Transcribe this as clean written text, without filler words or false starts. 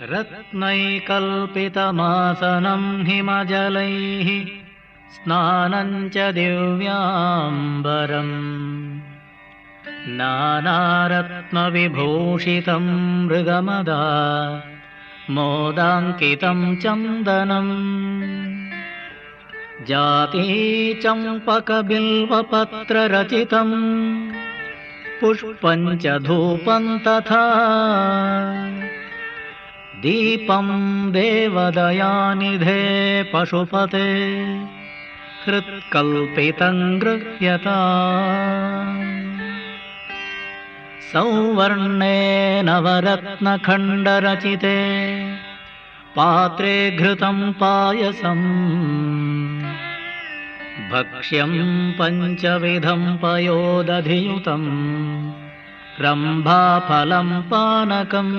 रत्नैकल्पितमासनं हिमजलैः स्नानं च दिव्याम्बरम् नानारत्नविभूषितं मृगमदा मोदाङ्कितं चन्दनम् जातीचम्पकबिल्वपत्ररचितं पुष्पं च धूपं तथा दीपं देवदयानिधे पशुपते हृत्कल्पितं गृह्यता सौवर्णे नवरत्नखण्डरचिते पात्रे घृतं पायसम् भक्ष्यं पञ्चविधं पयोदधियुतं रम्भाफलं पानकम्